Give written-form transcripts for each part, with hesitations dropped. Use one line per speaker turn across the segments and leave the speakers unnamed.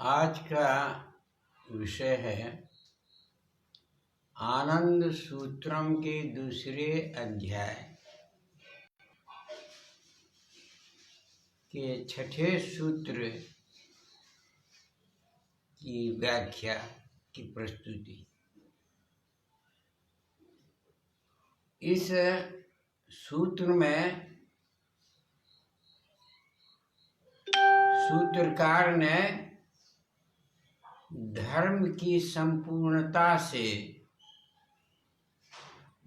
आज का विषय है आनंद सूत्रम के दूसरे अध्याय के छठे सूत्र की व्याख्या की प्रस्तुति। इस सूत्र में सूत्रकार ने धर्म की संपूर्णता से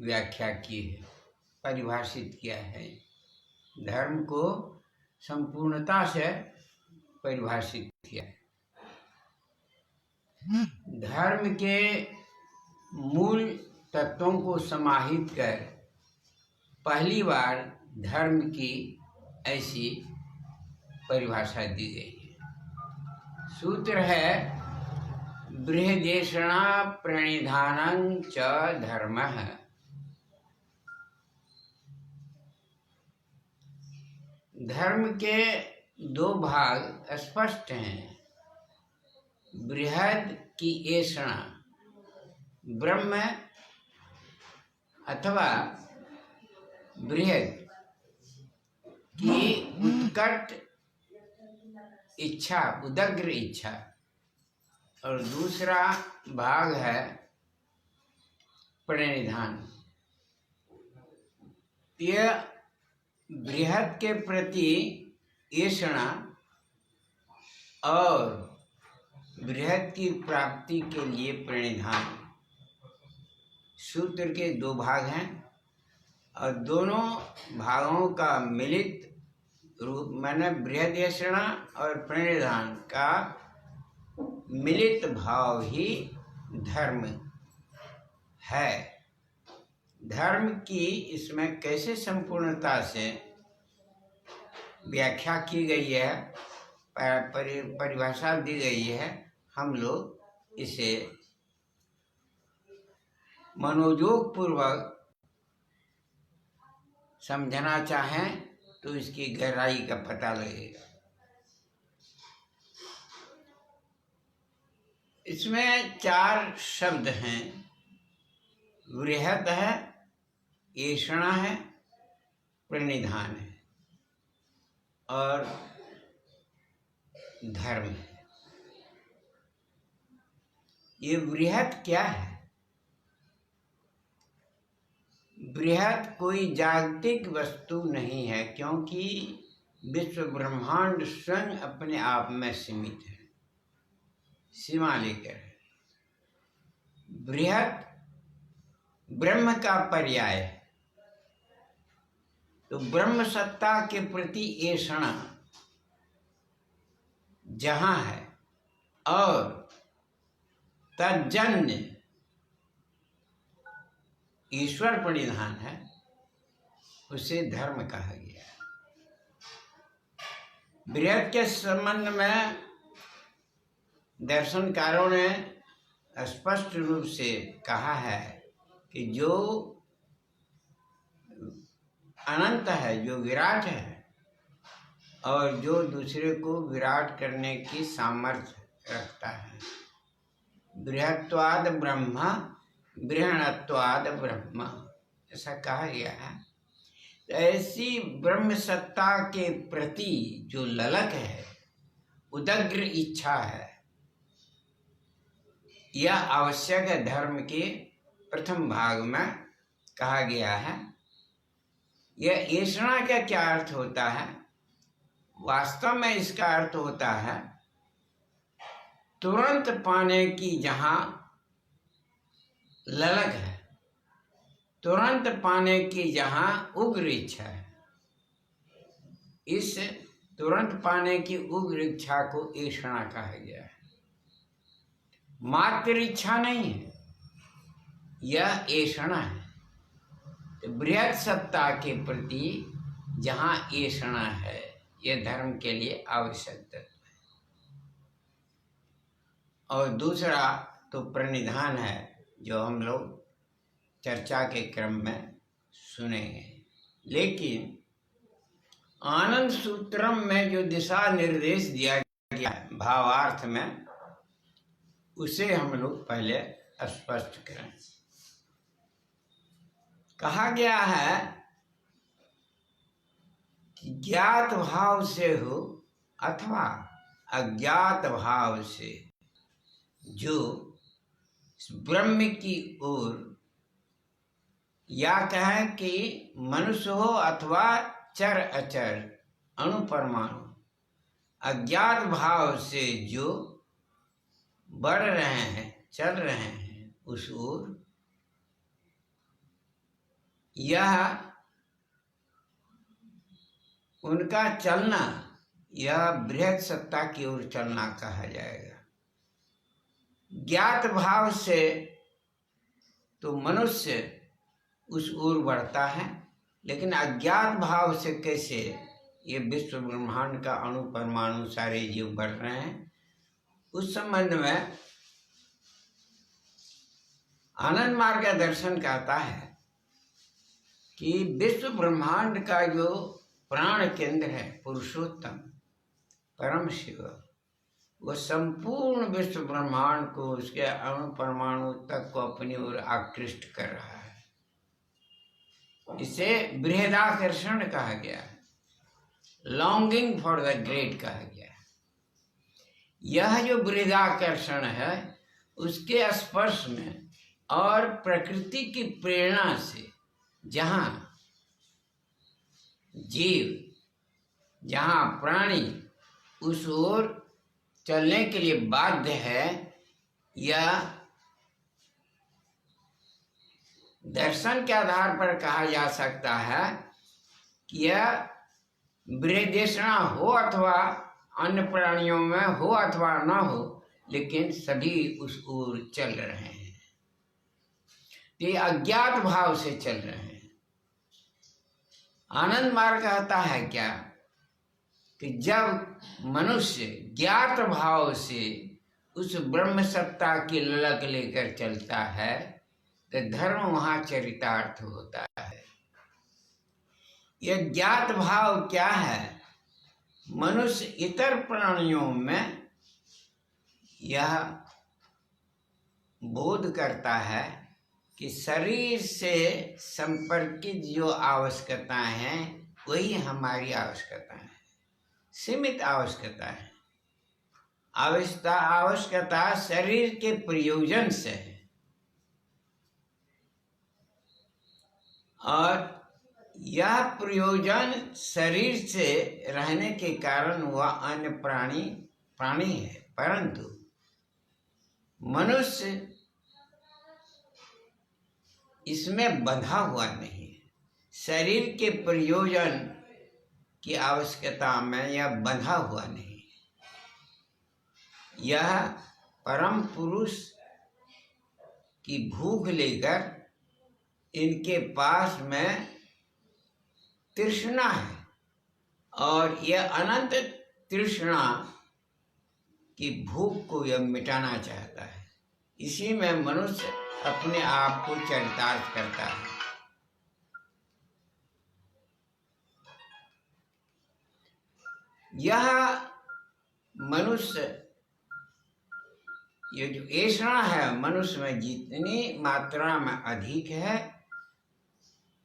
व्याख्या की है, परिभाषित किया है। धर्म को संपूर्णता से परिभाषित किया है। धर्म के मूल तत्वों को समाहित कर पहली बार धर्म की ऐसी परिभाषा दी गई है। सूत्र है बृहदेषणा प्रणिधानं च धर्मः। धर्म के दो भाग स्पष्ट हैं। बृहद की ऐषणा ब्रह्म अथवा बृहद की उत्कट इच्छा, उदग्र इच्छा, और दूसरा भाग है प्रणिधान। यह बृहद के प्रति ऐषणा और बृहद की प्राप्ति के लिए प्रणिधान। सूत्र के दो भाग हैं और दोनों भागों का मिलित रूप माने बृहद ऐषणा और प्रणिधान का मिलित भाव ही धर्म है। धर्म की इसमें कैसे संपूर्णता से व्याख्या की गई है, परिभाषा दी गई है, हम लोग इसे मनोयोग पूर्वक समझना चाहें तो इसकी गहराई का पता लगेगा। इसमें चार शब्द हैं। बृहद है, ऐषणा है, प्रणिधान है और धर्म है। ये बृहद क्या है? बृहद कोई जागतिक वस्तु नहीं है, क्योंकि विश्व ब्रह्मांड स्वयं अपने आप में सीमित है, सीमा लेकर है। बृहद ब्रह्म का पर्याय है, तो ब्रह्म सत्ता के प्रति ऐषणा जहाँ है और तज्जन्य ईश्वर परिधान है, उसे धर्म कहा गया है। बृहद के संबंध में दर्शनकारों ने स्पष्ट रूप से कहा है कि जो अनंत है, जो विराट है और जो दूसरे को विराट करने की सामर्थ्य रखता है। बृहत्वाद ब्रह्म बृहणत्वाद ब्रह्म, ऐसा कहा गया है। तो ऐसी ब्रह्म सत्ता के प्रति जो ललक है, उदग्र इच्छा है, यह आवश्यक है। धर्म के प्रथम भाग में कहा गया है। यह ऐषणा का क्या अर्थ होता है? वास्तव में इसका अर्थ होता है तुरंत पाने की जहाँ ललक है, तुरंत पाने की जहाँ उग्र इच्छा है। इस तुरंत पाने की उग्र इच्छा को ऐषणा कहा गया है। मात्र इच्छा नहीं है, यह ऐषणा है। तो बृहद सत्ता के प्रति जहाँ ऐषणा है, यह धर्म के लिए आवश्यक तत्व है। और दूसरा तो प्रणिधान है, जो हम लोग चर्चा के क्रम में सुनेंगे। लेकिन आनंद सूत्रम में जो दिशा निर्देश दिया गया भावार्थ में, उसे हम लोग पहले स्पष्ट करें। कहा गया है कि ज्ञात भाव से हो अथवा अज्ञात भाव से जो ब्रह्म की ओर, या कहें कि मनुष्य हो अथवा चर अचर अणु परमाणु, अज्ञात भाव से जो बढ़ रहे हैं, चल रहे हैं उस ओर, यह उनका चलना, यह बृहद सत्ता की ओर चलना कहा जाएगा। ज्ञात भाव से तो मनुष्य उस ओर बढ़ता है, लेकिन अज्ञात भाव से कैसे ये विश्व ब्रह्मांड का अणु परमाणु सारे जीव बढ़ रहे हैं, उस संबंध में आनंद मार्ग का दर्शन कहता है कि विश्व ब्रह्मांड का जो प्राण केंद्र है पुरुषोत्तम परम शिव, वो संपूर्ण विश्व ब्रह्मांड को, उसके अणु परमाणु तक को अपनी ओर आकृष्ट कर रहा है। इसे बृहदाकर्षण कहा गया है, लॉन्गिंग फॉर द ग्रेट कहा गया है। यह जो बृहदाकर्षण है उसके स्पर्श में और प्रकृति की प्रेरणा से जहाँ जीव, जहाँ प्राणी उस ओर चलने के लिए बाध्य है, यह दर्शन के आधार पर कहा जा सकता है कि यह बृहदेषणा हो अथवा अन्य प्राणियों में हो अथवा न हो, लेकिन सभी उस ओर चल रहे हैं। ये अज्ञात भाव से चल रहे हैं। आनंद मार्ग कहता है क्या कि जब मनुष्य ज्ञात भाव से उस ब्रह्म सत्ता की ललक लेकर चलता है तो धर्म वहाँ चरितार्थ होता है। यह ज्ञात भाव क्या है? मनुष्य इतर प्राणियों में यह बोध करता है कि शरीर से संपर्कित जो आवश्यकताएं हैं वही हमारी आवश्यकता है, सीमित आवश्यकता है। आवश्यकता शरीर के प्रयोजन से है और यह प्रयोजन शरीर से रहने के कारण वह अन्य प्राणी है, परंतु मनुष्य इसमें बंधा हुआ नहीं है। शरीर के प्रयोजन की आवश्यकता में यह बंधा हुआ नहीं है। यह परम पुरुष की भूख लेकर इनके पास में तृष्णा है और यह अनंत तृष्णा की भूख को यह मिटाना चाहता है। इसी में मनुष्य अपने आप को चरितार्थ करता है। यह मनुष्य, ये जो ऐसा है मनुष्य में जितनी मात्रा में अधिक है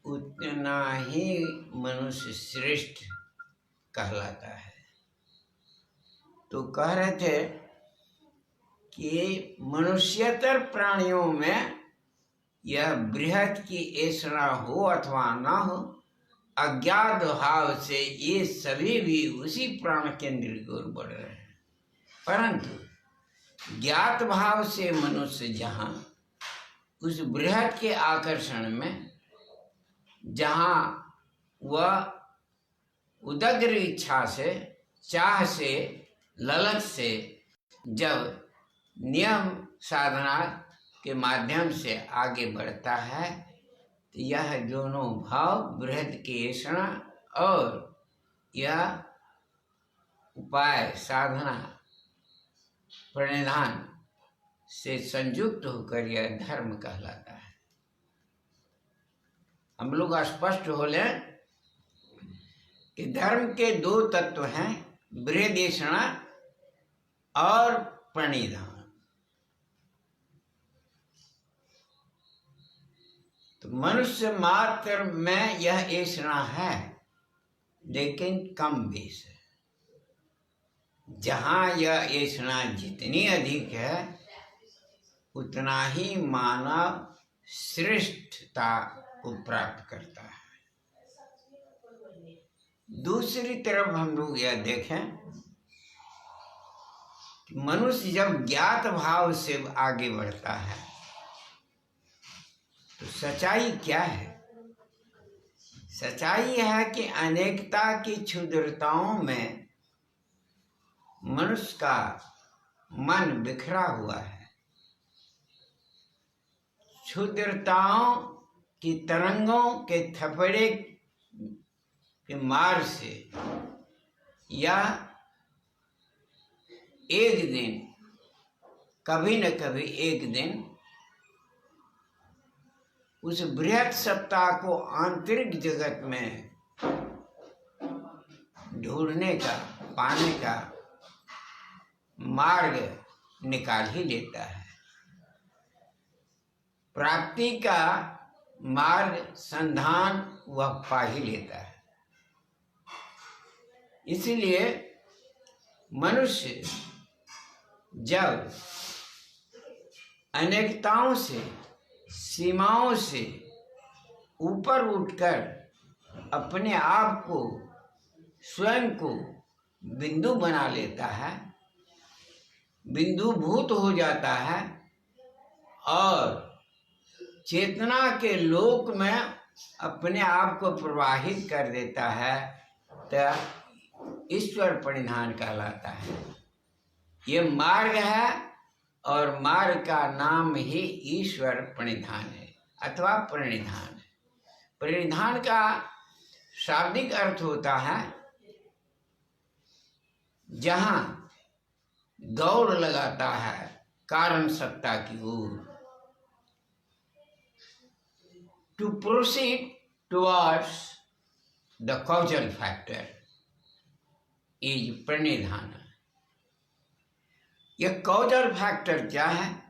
उतना ही मनुष्य श्रेष्ठ कहलाता है। तो कह रहे थे कि मनुष्यतर प्राणियों में यह बृहद की ऐसा हो अथवा ना हो, अज्ञात भाव से ये सभी भी उसी प्राण केंद्र की ओर बढ़ रहे हैं। परंतु ज्ञात भाव से मनुष्य जहाँ उस बृहद के आकर्षण में, जहाँ वह उदग्र इच्छा से, चाह से, ललक से जब नियम साधना के माध्यम से आगे बढ़ता है तो यह दोनों भाव बृहद की ऐसा और यह उपाय साधना प्रणिधान से संयुक्त होकर यह धर्म कहलाता है। हम लोग स्पष्ट हो लें कि धर्म के दो तत्व हैं, बृहदेषणा और प्रणिधान। मनुष्य मात्र में यह ऐसा है, लेकिन कम बेस है। जहाँ यह ऐसा जितनी अधिक है, उतना ही मानव श्रेष्ठता को प्राप्त करता है। दूसरी तरफ हम लोग यह देखें कि मनुष्य जब ज्ञात भाव से आगे बढ़ता है तो सच्चाई क्या है? सच्चाई है कि अनेकता की क्षुद्रताओं में मनुष्य का मन बिखरा हुआ है। क्षुद्रताओं की तरंगों के थपड़े के मार से या एक दिन, कभी न कभी एक दिन, उस बृहत सत्ता को आंतरिक जगत में ढूंढने का, पाने का मार्ग निकाल ही लेता है। प्राप्ति का मार्ग संधान वह पा ही लेता है। इसलिए मनुष्य जब अनेकताओं से, सीमाओं से ऊपर उठकर अपने आप को, स्वयं को बिंदु बना लेता है, बिंदुभूत हो जाता है और चेतना के लोक में अपने आप को प्रवाहित कर देता है, तो ईश्वर परिधान कहलाता है। ये मार्ग है और मार्ग का नाम ही ईश्वर परिधान है अथवा प्रणिधान है। परिधान का शाब्दिक अर्थ होता है जहां दौड़ लगाता है कारण सत्ता की ओर, to proceed towards the causal factor is प्रणिधान। यह कॉजल फैक्टर क्या है?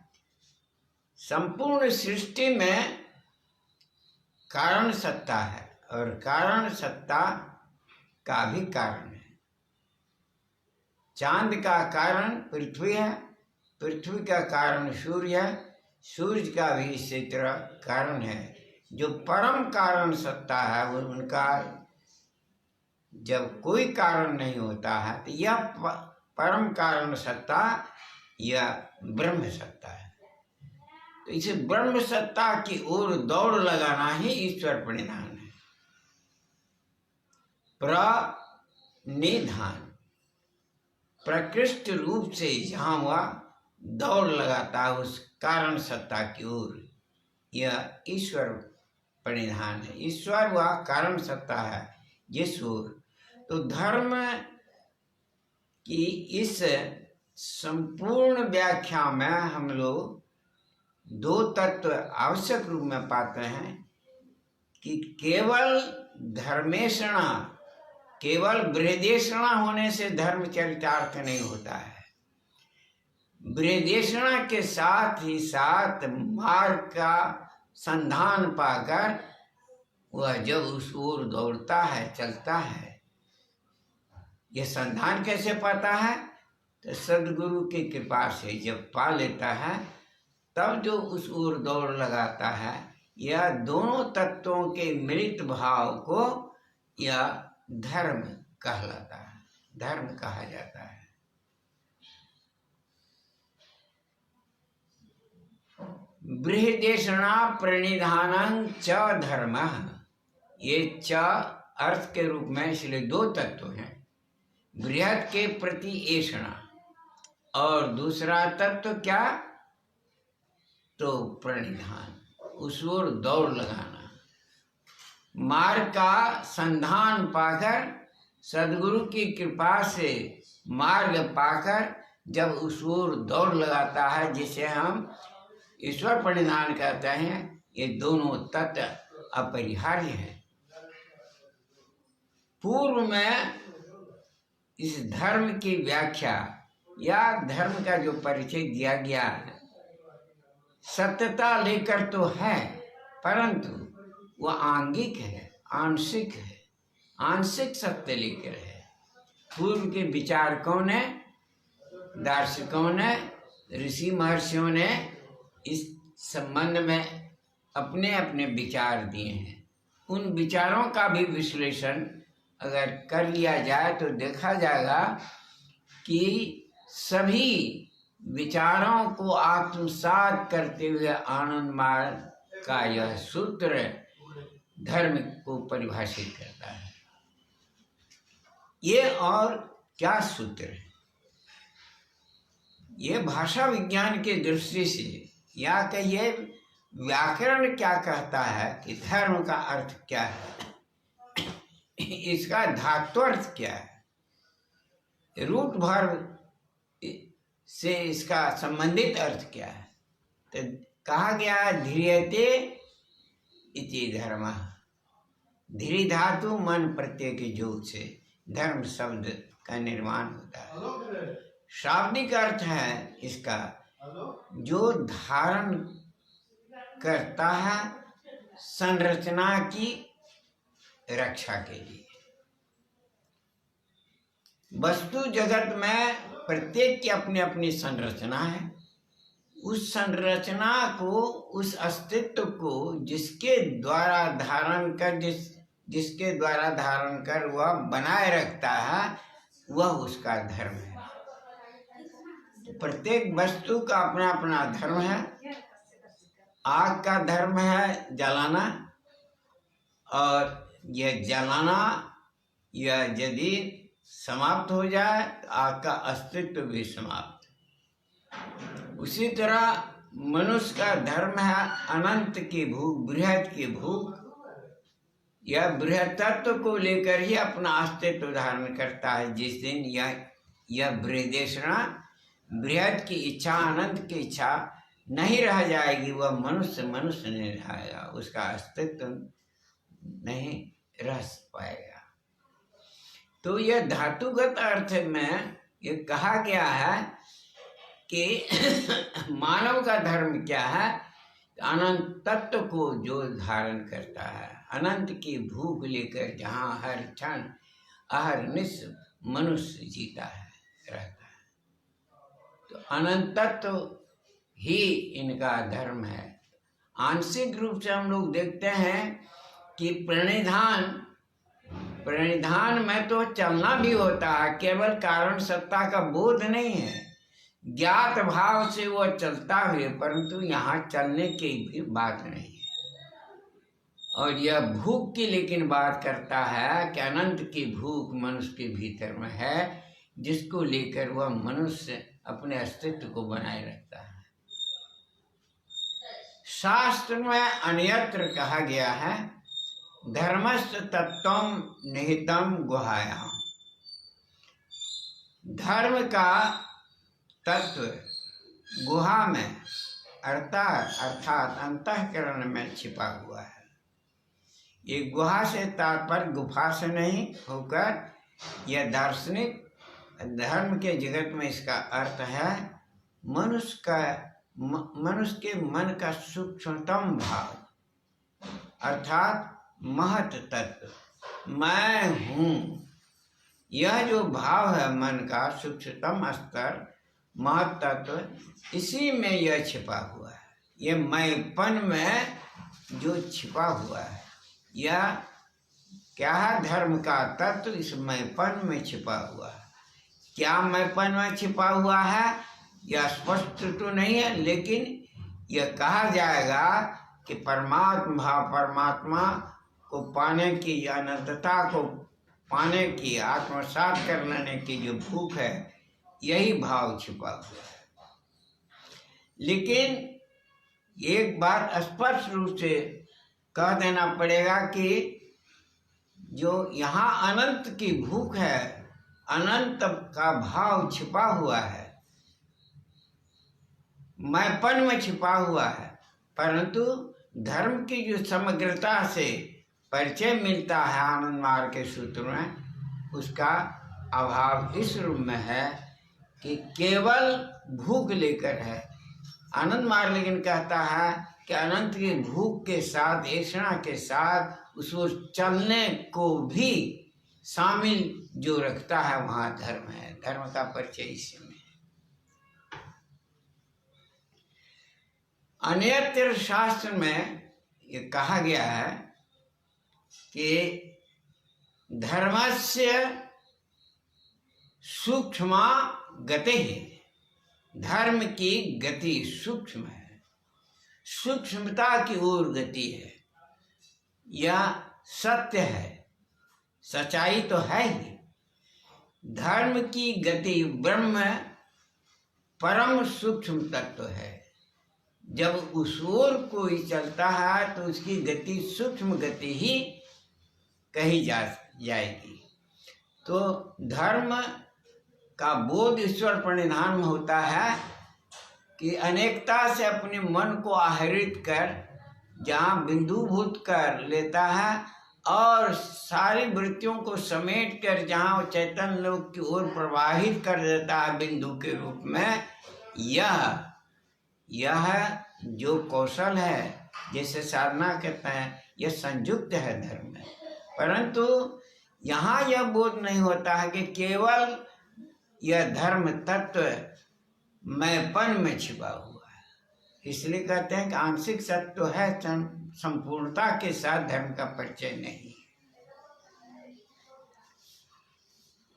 संपूर्ण सृष्टि में कारण सत्ता है और कारण सत्ता का भी कारण है। चांद का कारण पृथ्वी है, पृथ्वी का कारण सूर्य है, सूर्य का भी इसी तरह कारण है। जो परम कारण सत्ता है वो उनका जब कोई कारण नहीं होता है तो यह परम कारण सत्ता, यह ब्रह्म सत्ता है। तो इसे ब्रह्म सत्ता की ओर दौड़ लगाना ही ईश्वर परिधान है। प्रणिधान प्रकृष्ट रूप से जहाँ वह दौड़ लगाता है उस कारण सत्ता की ओर, यह ईश्वर परिधान है। ईश्वर वह कारण सत्ता है जिस ओर। तो धर्म की इस संपूर्ण व्याख्या में हम लोग दो तत्व आवश्यक रूप में पाते हैं कि केवल धर्मेषणा, केवल बृहदेषणा होने से धर्म चरितार्थ नहीं होता है। बृहदेषणा के साथ ही साथ मार्ग का संधान पाकर वह जब उस ओर दौड़ता है, चलता है। यह संधान कैसे पाता है? तो सदगुरु की कृपा से जब पा लेता है तब जो उस ओर दौड़ लगाता है, यह दोनों तत्वों के मिलित भाव को यह धर्म कहलाता है, धर्म कहा जाता है। बृहदेषणा प्रणिधानं च धर्म, ये च अर्थ के रूप में इसलिए दो तत्व हैं। बृहद के प्रति ऐषणा और दूसरा तत्व क्या? तो प्रणिधान, उस ओर दौड़ लगाना। मार्ग का संधान पाकर, सदगुरु की कृपा से मार्ग पाकर जब उस ओर दौड़ लगाता है, जिसे हम ईश्वर परिधान कहते हैं, ये दोनों तत्व अपरिहार्य हैं। पूर्व में इस धर्म की व्याख्या या धर्म का जो परिचय दिया गया है, सत्यता लेकर तो है, परंतु वह आंगिक है, आंशिक है, आंशिक सत्य लेकर है। पूर्व के विचार कौन है? दार्शनिकों ने, ऋषि महर्षियों ने इस संबंध में अपने अपने विचार दिए हैं। उन विचारों का भी विश्लेषण अगर कर लिया जाए तो देखा जाएगा कि सभी विचारों को आत्मसात करते हुए आनंद मार्ग का यह सूत्र धर्म को परिभाषित करता है। ये और क्या सूत्र है? ये भाषा विज्ञान की दृष्टि से या कहिए व्याकरण क्या कहता है कि धर्म का अर्थ क्या है, इसका धात्वर्थ क्या है, रूट वर्ब से इसका संबंधित अर्थ क्या है। तो कहा गया ध्रियते इति धर्म। ध्रि धातु मन प्रत्यय के योग से धर्म शब्द का निर्माण होता है। शाब्दिक अर्थ है इसका जो धारण करता है संरचना की रक्षा के लिए। वस्तु जगत में प्रत्येक की अपनी अपनी संरचना है। उस संरचना को, उस अस्तित्व को जिसके द्वारा धारण कर वह बनाए रखता है, वह उसका धर्म है। प्रत्येक वस्तु का अपना अपना धर्म है। आग का धर्म है जलाना, और यह जलाना यह यदि समाप्त हो जाए तो आग का अस्तित्व भी समाप्त। उसी तरह मनुष्य का धर्म है अनंत की भूख, बृहत की भूख। यह बृहत्तत्व को लेकर ही अपना अस्तित्व धारण करता है। जिस दिन यह बृहदेशना, बृहत की इच्छा, अनंत की इच्छा नहीं रह जाएगी, वह मनुष्य नहीं रहेगा, उसका अस्तित्व नहीं रह पाएगा। तो यह धातुगत अर्थ में ये कहा गया है कि मानव का धर्म क्या है? अनंत तत्व को जो धारण करता है, अनंत की भूख लेकर जहाँ हर क्षण अहरनिश मनुष्य जीता है, रहता है। तो अनंत तत्व ही इनका धर्म है। आंशिक रूप से हम लोग देखते हैं कि प्रणिधान में तो चलना भी होता है, केवल कारण सत्ता का बोध नहीं है। ज्ञात भाव से वह चलता है, परंतु यहाँ चलने की भी बात नहीं है। और यह भूख की लेकिन बात करता है कि अनंत की भूख मनुष्य के भीतर में है, जिसको लेकर वह मनुष्य अपने अस्तित्व को बनाए रखता है। शास्त्र में अन्यत्र कहा गया है धर्मस्थ तत्वम निहितम गुहायाम। धर्म का तत्व गुहा में अर्थात अंतःकरण में छिपा हुआ है। ये गुहा से तात्पर्य गुफा से नहीं होकर यह दार्शनिक धर्म के जगत में इसका अर्थ है मनुष्य के मन का सूक्ष्मतम भाव, अर्थात महत तत्व, मैं हूँ। यह जो भाव है मन का सूक्ष्मतम स्तर, महत तत्व, इसी में यह छिपा हुआ है। यह मैंपन में जो छिपा हुआ है, यह क्या है? धर्म का तत्व इस मैंपन में छिपा हुआ है। क्या मैंपन में छिपा हुआ है यह स्पष्ट तो नहीं है, लेकिन यह कहा जाएगा कि परमात्मा को पाने की, अनंतता को पाने की, आत्मसात कर लेने की जो भूख है, यही भाव छिपा हुआ है। लेकिन एक बात स्पष्ट रूप से कह देना पड़ेगा कि जो यहाँ अनंत की भूख है, अनंत का भाव छिपा हुआ है, मैंपन में छिपा हुआ है, परंतु धर्म की जो समग्रता से परिचय मिलता है आनंद मार्ग के सूत्र में, उसका अभाव इस रूप में है कि केवल भूख लेकर है, आनंद मार्ग लेकिन कहता है कि अनंत की भूख के साथ, ऐसा के साथ उसको चलने को भी शामिल जो रखता है वहाँ धर्म है। धर्म का परिचय इसमें है। अन्यत्र शास्त्र में ये कहा गया है कि धर्मस्य सूक्ष्मा गति है, धर्म की गति सूक्ष्म है, सूक्ष्मता की ओर गति है। यह सत्य है, सच्चाई तो है ही। धर्म की गति ब्रह्म परम सूक्ष्म तत्व है। जब उस ओर कोई चलता है तो उसकी गति सूक्ष्म गति ही कही जाएगी। तो धर्म का बोध ईश्वर परिणाम में होता है कि अनेकता से अपने मन को आहरित कर जहाँ बिंदुभूत कर लेता है और सारी वृत्तियों को समेट कर जहाँ चैतन्य लोक की ओर प्रवाहित कर देता है बिंदु के रूप में। यह जो कौशल है, जैसे साधना कहते हैं, यह संयुक्त है धर्म में। परंतु यहाँ यह बोध नहीं होता है कि केवल यह धर्म तत्व मैंपन में छिपा हुआ है। इसलिए कहते हैं कि आंशिक सत्य तो है, संपूर्णता के साथ धर्म का परिचय नहीं।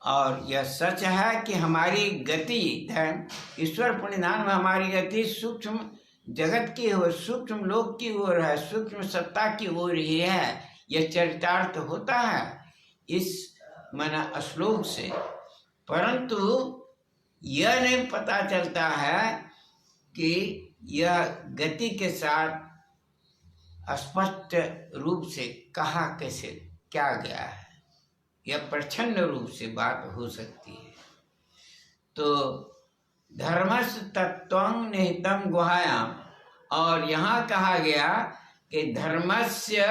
और यह सच है कि हमारी गति धर्म ईश्वर परिणाम में हमारी गति सूक्ष्म जगत की ओर, सूक्ष्म लोक की ओर है, सूक्ष्म सत्ता की ओर ही है। यह चरितार्थ होता है इस मना श्लोक से। परंतु यह नहीं पता चलता है कि यह गति के साथ स्पष्ट रूप से कहा कैसे क्या गया है। यह प्रच्छन्न रूप से बात हो सकती है। तो धर्मस्य तत्वं निहितं गुहायाम, और यहाँ कहा गया कि धर्मस्य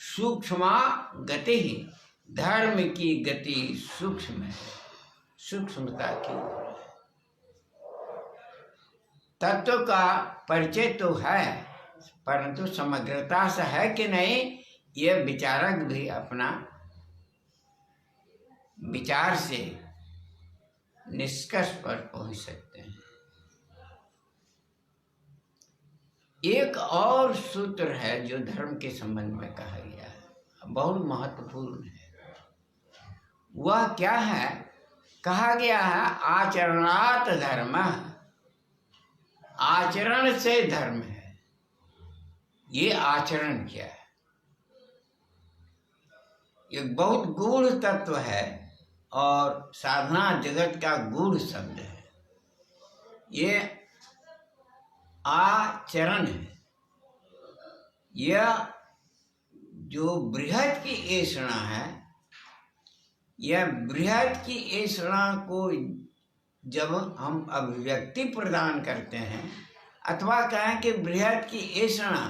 सूक्ष्मा गति, धर्म की गति सूक्ष्म है, सूक्ष्मता की ओर है। तत्व का परिचय तो है, परंतु समग्रता से है कि नहीं, यह विचारक भी अपना विचार से निष्कर्ष पर पहुंच सकते हैं। एक और सूत्र है जो धर्म के संबंध में कहा गया है, बहुत महत्वपूर्ण है। वह क्या है? कहा गया है आचरणात् धर्म, आचरण से धर्म है। ये आचरण क्या है? ये बहुत गूढ़ तत्व है और साधना जगत का गूढ़ शब्द है। ये आचरण है। यह जो बृहद की ऐषणा है, यह बृहद की ऐषणा को जब हम अभिव्यक्ति प्रदान करते हैं, अथवा कहें कि बृहद की ऐषणा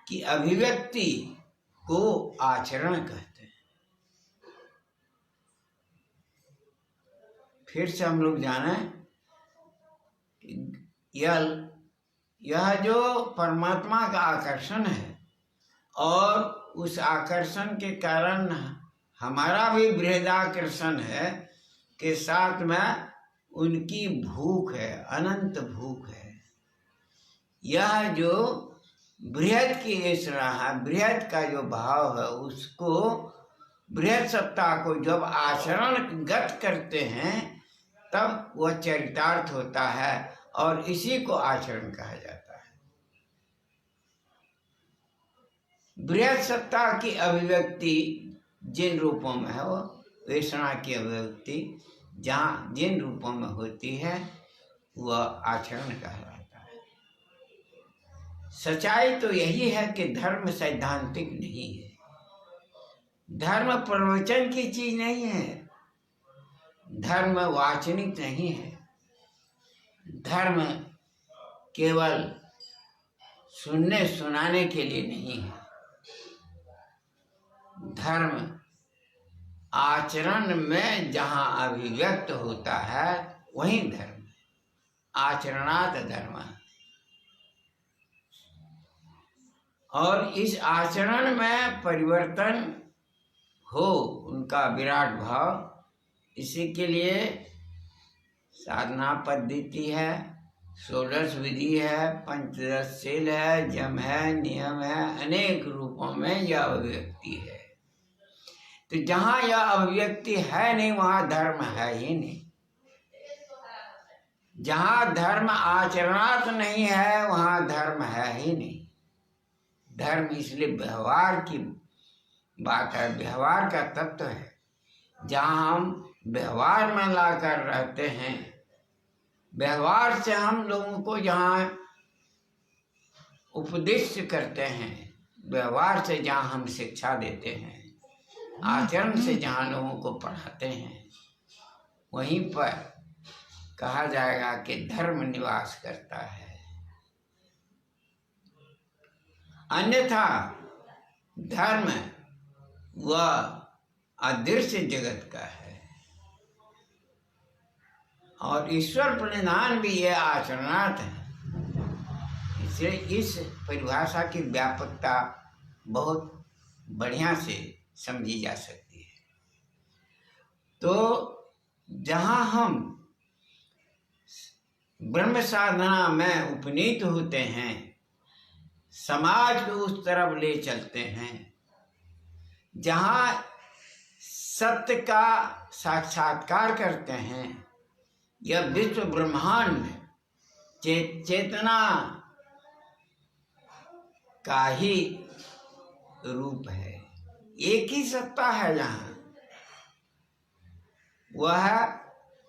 की अभिव्यक्ति को आचरण कहते हैं। फिर से हम लोग जाने, यह जो परमात्मा का आकर्षण है और उस आकर्षण के कारण हमारा भी बृहदाकर्षण है, के साथ में उनकी भूख है, अनंत भूख है। यह जो बृहद की ऐषणा है, बृहद का जो भाव है, उसको बृहद सत्ता को जब आचरण गत करते हैं तब वह चरितार्थ होता है और इसी को आचरण कहा जाता है। बृहद सत्ता की अभिव्यक्ति जिन रूपों में है, वो ऐषणा की अभिव्यक्ति जहाँ जिन रूपों में होती है वह आचरण कहलाता है। सच्चाई तो यही है कि धर्म सैद्धांतिक नहीं है, धर्म प्रवचन की चीज नहीं है, धर्म वाचनिक नहीं है, धर्म केवल सुनने सुनाने के लिए नहीं है। धर्म आचरण में जहाँ अभिव्यक्त होता है वही धर्म है। आचरणात् धर्म। और इस आचरण में परिवर्तन हो, उनका विराट भाव, इसी के लिए साधना पद्धति है, षोडश विधि है, पंचदशशील है, जम है, नियम है, अनेक रूपों में यह अभिव्यक्ति है। तो जहाँ यह अभिव्यक्ति है नहीं वहाँ धर्म है ही नहीं। जहाँ धर्म आचरणात् नहीं है वहाँ धर्म है ही नहीं। धर्म इसलिए व्यवहार की बात है, व्यवहार का तत्व है। जहाँ हम व्यवहार में लाकर रहते हैं, व्यवहार से हम लोगों को जहाँ उपदेश करते हैं, व्यवहार से जहाँ हम शिक्षा देते हैं, आचरण से जहाँ लोगों को पढ़ाते हैं, वहीं पर कहा जाएगा कि धर्म निवास करता है। अन्यथा धर्म वह अदृश्य जगत का है। और ईश्वर प्रणिधान भी यह आचरणार्थ है। इसलिए इस परिभाषा की व्यापकता बहुत बढ़िया से समझी जा सकती है। तो जहाँ हम ब्रह्म साधना में उपनीत होते हैं, समाज को उस तरफ ले चलते हैं, जहाँ सत्य का साक्षात्कार करते हैं, यह विश्व ब्रह्मांड चेतना का ही रूप है। एक ही सत्ता है जहाँ, वह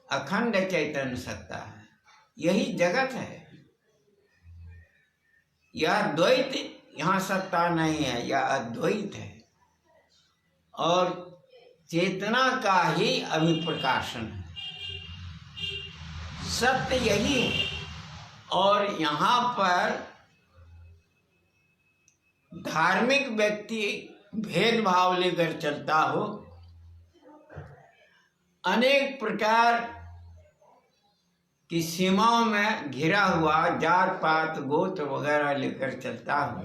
अखंड चैतन्य सत्ता है। यही जगत है। यह द्वैत यहाँ सत्ता नहीं है, यह अद्वैत है और चेतना का ही अभिप्रकाशन है। सत्य यही है। और यहाँ पर धार्मिक व्यक्ति भेदभाव लेकर चलता हो, अनेक प्रकार की सीमाओं में घिरा हुआ जात पात गोत्र वगैरह लेकर चलता हो,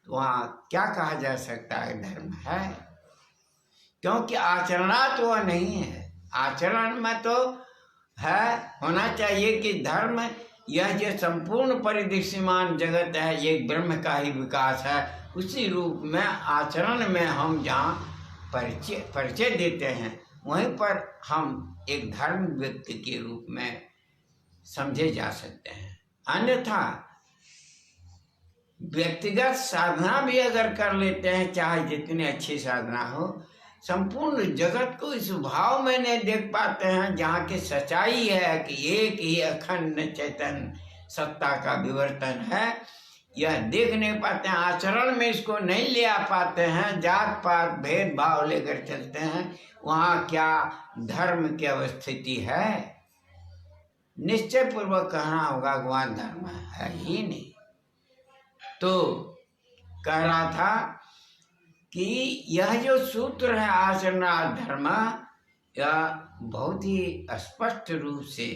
तो वहाँ क्या कहा जा सकता है धर्म है? क्योंकि आचरणात् वह नहीं है। आचरण में तो है, होना चाहिए कि धर्म यह जो संपूर्ण परिदृश्यमान जगत है, ये ब्रह्म का ही विकास है। उसी रूप में आचरण में हम जहाँ परिचय देते हैं, वहीं पर हम एक धर्म व्यक्ति के रूप में समझे जा सकते हैं। अन्यथा व्यक्तिगत साधना भी अगर कर लेते हैं, चाहे जितनी अच्छी साधना हो, संपूर्ण जगत को इस भाव में नहीं देख पाते हैं जहाँ की सच्चाई है कि एक ही अखंड चैतन्य सत्ता का विवर्तन है। यह देख नहीं पाते हैं, आचरण में इसको नहीं ले आ पाते हैं, जात पात भेदभाव लेकर चलते हैं। वहाँ क्या धर्म की अवस्थिति है? निश्चय पूर्वक कहना होगा वहाँ धर्म है ही नहीं। तो कह रहा था कि यह जो सूत्र है आचरणात् धर्म, यह बहुत ही स्पष्ट रूप से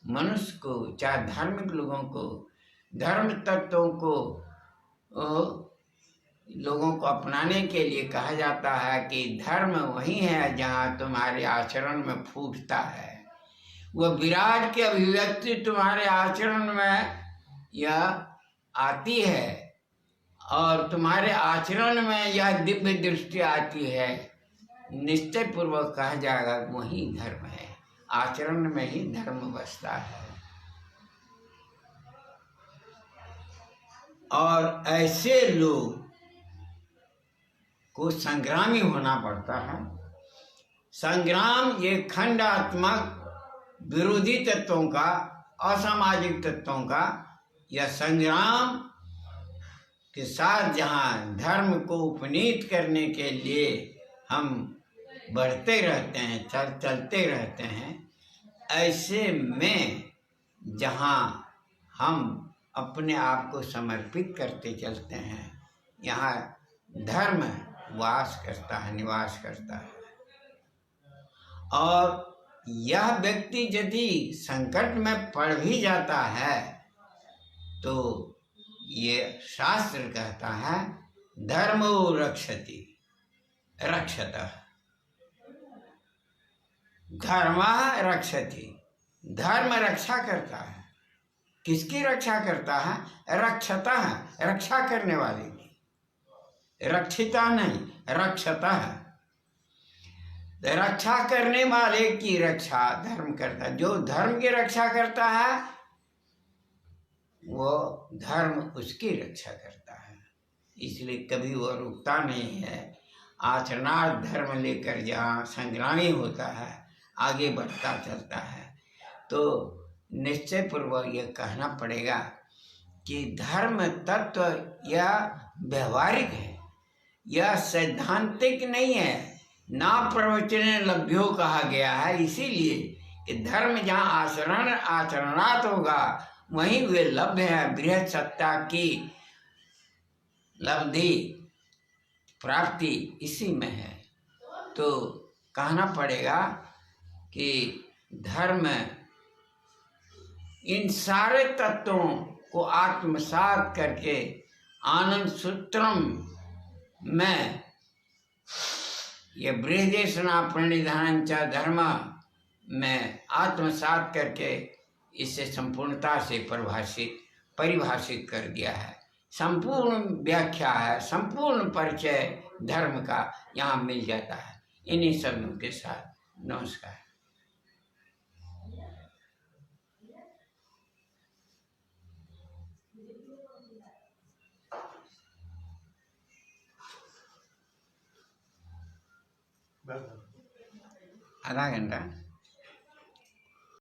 मनुष्य को, चाहे धार्मिक लोगों को, धर्म तत्वों को लोगों को अपनाने के लिए कहा जाता है कि धर्म वही है जहाँ तुम्हारे आचरण में फूटता है। वह विराट की अभिव्यक्ति तुम्हारे आचरण में यह आती है और तुम्हारे आचरण में यह दिव्य दृष्टि आती है। निश्चय पूर्वक कहा जाएगा वही धर्म है। आचरण में ही धर्म बसता है। और ऐसे लोग को संग्रामी होना पड़ता है। संग्राम ये खंडात्मक विरोधी तत्वों का, असामाजिक तत्वों का, यह संग्राम के साथ जहाँ धर्म को उपनीत करने के लिए हम बढ़ते रहते हैं, चलते रहते हैं, ऐसे में जहाँ हम अपने आप को समर्पित करते चलते हैं, यहाँ धर्म वास करता है, निवास करता है। और यह व्यक्ति यदि संकट में पड़ भी जाता है तो ये शास्त्र कहता है धर्मो रक्षति रक्षतः, धर्म रक्षति, धर्म रक्षा करता है। किसकी रक्षा करता है? रक्षतः, रक्षा करने वाले की, रक्षिता नहीं, रक्षतः, रक्षा करने वाले की रक्षा धर्म करता है। जो धर्म की रक्षा करता है वो धर्म उसकी रक्षा करता है। इसलिए कभी वो रुकता नहीं है, आचरणार्थ धर्म लेकर जहाँ संग्रामी होता है आगे बढ़ता चलता है। तो निश्चय पूर्वक यह कहना पड़ेगा कि धर्म तत्व यह व्यवहारिक है, यह सैद्धांतिक नहीं है, ना प्रवचन लभ्यो कहा गया है। इसीलिए कि धर्म जहाँ आचरणार्थ होगा वहीं वे लभ्य है। बृहत सत्ता की लब्धि प्राप्ति इसी में है। तो कहना पड़ेगा कि धर्म इन सारे तत्वों को आत्मसात करके आनंद सूत्रम में ये बृहदेशना प्रणिधान च धर्म में आत्मसात करके इसे संपूर्णता से परिभाषित कर दिया है। संपूर्ण व्याख्या है, संपूर्ण परिचय धर्म का यहाँ मिल जाता है। इन्हीं शब्दों के साथ नमस्कार। आधा घंटा।